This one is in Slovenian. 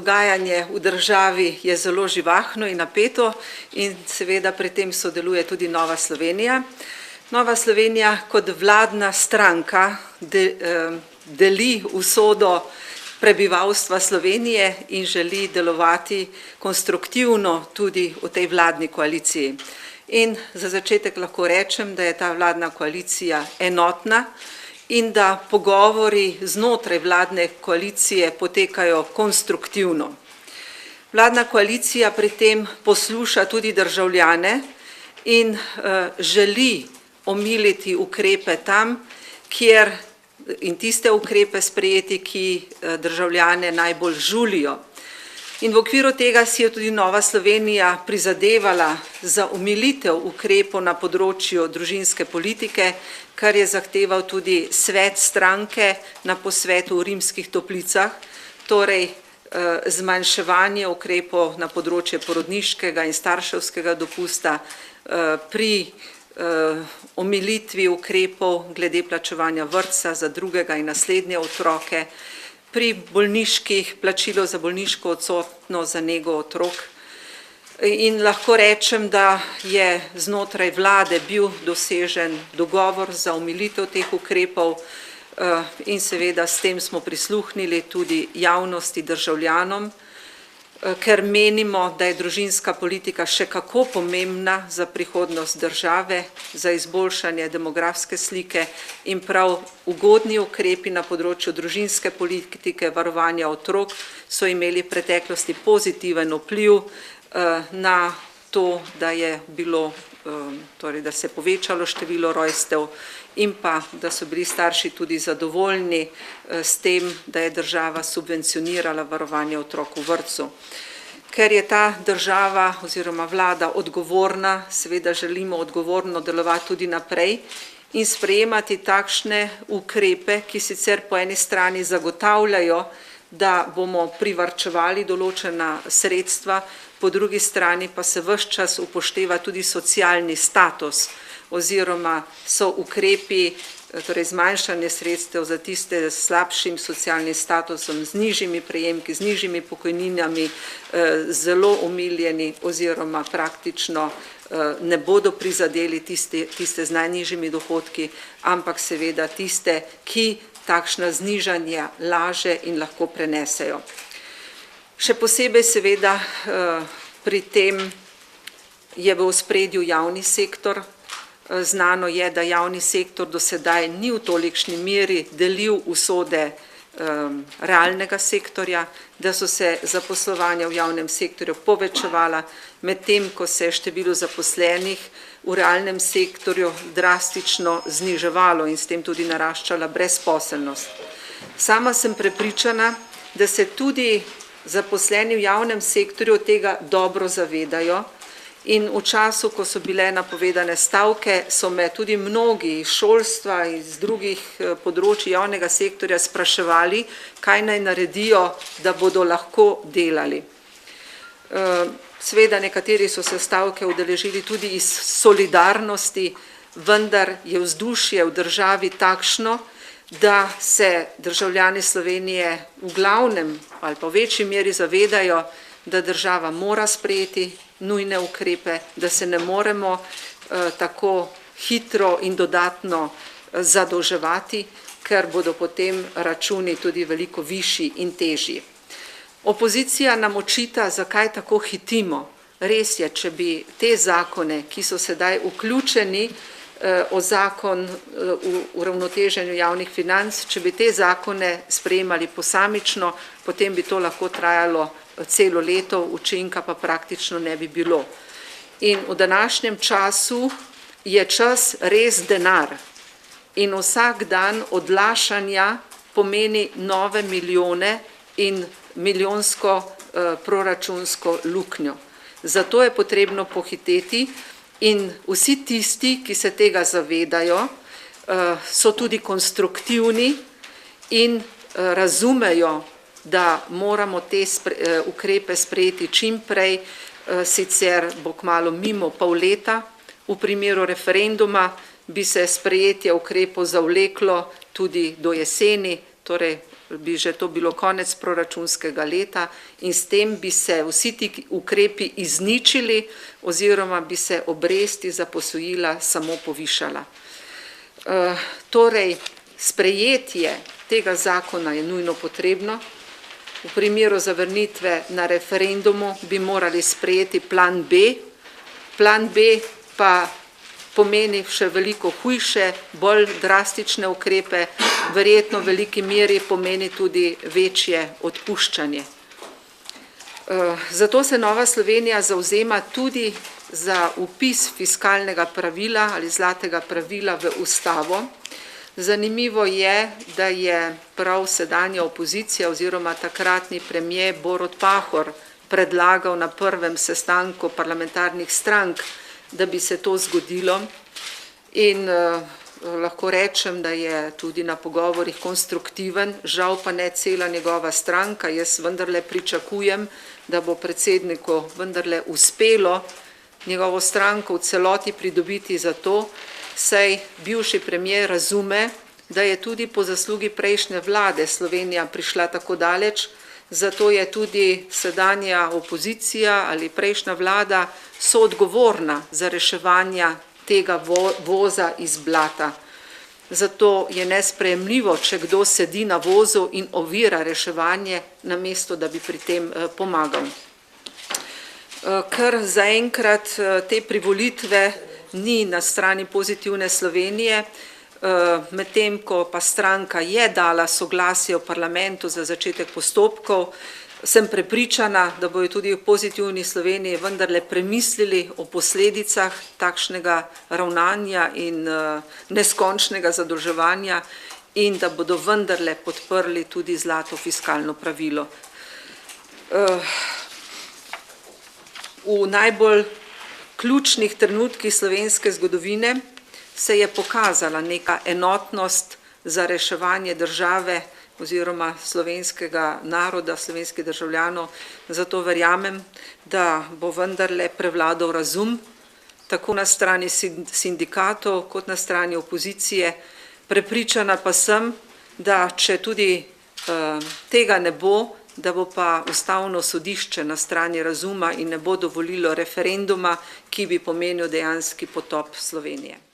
dogajanje v državi je zelo živahno in napeto in seveda pri tem sodeluje tudi Nova Slovenija. Nova Slovenija kot vladna stranka deli usodo prebivalstva Slovenije in želi delovati konstruktivno tudi v tej vladni koaliciji. In za začetek lahko rečem, da je ta vladna koalicija enotna in da pogovori znotraj vladne koalicije potekajo konstruktivno. Vladna koalicija pri tem posluša tudi državljane in želi omiliti ukrepe tam, kjer in tiste ukrepe sprejeti, ki državljane najbolj žulijo. In v okviru tega si je tudi Nova Slovenija prizadevala za omilitev ukrepov na področju družinske politike, kar je zahteval tudi svet stranke na posvetu v Rimskih Toplicah, torej zmanjševanje ukrepov na področju porodniškega in starševskega dopusta pri omilitvi ukrepov glede plačevanja vrtca za drugega in naslednje otroke, pri bolniških plačilo za bolniško odsotnost za nego otrok. In lahko rečem, da je znotraj vlade bil dosežen dogovor za omilitev teh ukrepov in seveda s tem smo prisluhnili tudi javnosti, državljanom, ker menimo, da je družinska politika še kako pomembna za prihodnost države, za izboljšanje demografske slike in prav ugodni ukrepi na področju družinske politike, varovanja otrok so imeli v preteklosti pozitiven vpliv na to, da je bilo, torej da se je povečalo število rojstev in pa, da so bili starši tudi zadovoljni s tem, da je država subvencionirala varovanje otrok v vrtcu. Ker je ta država oziroma vlada odgovorna, seveda želimo odgovorno delovati tudi naprej in sprejemati takšne ukrepe, ki sicer po eni strani zagotavljajo, da bomo privarčevali določena sredstva, po drugi strani pa se ves čas upošteva tudi socialni status oziroma so ukrepi, torej zmanjšanje sredstev za tiste s slabšim socialnim statusom, z nižjimi prejemki, z nižjimi pokojninami, zelo omiljeni oziroma praktično ne bodo prizadeli tiste z najnižjimi dohodki, ampak seveda tiste, ki takšna znižanja laže in lahko prenesejo. Še posebej seveda pri tem je v ospredju javni sektor. Znano je, da javni sektor do sedaj ni v tolikšni meri delil usode realnega sektorja, da so se zaposlovanja v javnem sektorju povečevala, medtem ko se je število zaposlenih v realnem sektorju drastično zniževalo in s tem tudi naraščala brezposelnost. Sama sem prepričana, da se tudi zaposleni v javnem sektorju tega dobro zavedajo in v času, ko so bile napovedane stavke, so me tudi mnogi iz šolstva, iz drugih področij javnega sektorja spraševali, kaj naj naredijo, da bodo lahko delali. Seveda nekateri so se stavke udeležili tudi iz solidarnosti, vendar je vzdušje v državi takšno, da se državljani Slovenije v glavnem ali pa v večji meri zavedajo, da država mora sprejeti nujne ukrepe, da se ne moremo tako hitro in dodatno zadolževati, ker bodo potem računi tudi veliko višji in težji. Opozicija nam očita, zakaj tako hitimo. Res je, če bi te zakone, ki so sedaj vključeni o zakon v uravnoteženju javnih financ, če bi te zakone sprejemali posamično, potem bi to lahko trajalo celo leto, učinka pa praktično ne bi bilo. In v današnjem času je čas res denar in vsak dan odlašanja pomeni nove milijone in milijonsko proračunsko luknjo. Zato je potrebno pohiteti in vsi tisti, ki se tega zavedajo, so tudi konstruktivni in razumejo, da moramo te ukrepe sprejeti čim prej, sicer bo kmalu mimo pol leta. V primeru referenduma bi se sprejetje ukrepov zavleklo tudi do jeseni, torej bi že to bilo konec proračunskega leta in s tem bi se vsi ti ukrepi izničili oziroma bi se obresti za posojila samo povišala. Torej, sprejetje tega zakona je nujno potrebno. V primeru zavrnitve na referendumu bi morali sprejeti plan B. Plan B pa pomeni še veliko hujše, bolj drastične ukrepe, verjetno v veliki meri pomeni tudi večje odpuščanje. Zato se Nova Slovenija zavzema tudi za vpis fiskalnega pravila ali zlatega pravila v ustavo. Zanimivo je, da je prav sedanja opozicija oziroma takratni premier Borut Pahor predlagal na prvem sestanku parlamentarnih strank, da bi se to zgodilo in lahko rečem, da je tudi na pogovorih konstruktiven, žal pa ne cela njegova stranka. Jaz vendarle pričakujem, da bo predsedniku vendarle uspelo njegovo stranko v celoti pridobiti za to, saj bivši premier razume, da je tudi po zaslugi prejšnje vlade Slovenija prišla tako daleč, zato je tudi sedanja opozicija ali prejšnja vlada soodgovorna za reševanje tega voza iz blata. Zato je nesprejemljivo, če kdo sedi na vozu in ovira reševanje, namesto da bi pri tem pomagal. Ker zaenkrat te privolitve ni na strani Pozitivne Slovenije, medtem ko pa stranka je dala soglasje v parlamentu za začetek postopkov, sem prepričana, da bojo tudi v Pozitivni Sloveniji vendarle premislili o posledicah takšnega ravnanja in neskončnega zadolževanja in da bodo vendarle podprli tudi zlato fiskalno pravilo. V najbolj ključnih trenutkih slovenske zgodovine se je pokazala neka enotnost za reševanje države oziroma slovenskega naroda, slovenskih državljanov. Zato verjamem, da bo vendarle prevladal razum, tako na strani sindikatov kot na strani opozicije. Prepričana pa sem, da če tudi tega ne bo, da bo pa Ustavno sodišče na strani razuma in ne bo dovolilo referenduma, ki bi pomenil dejanski potop Slovenije.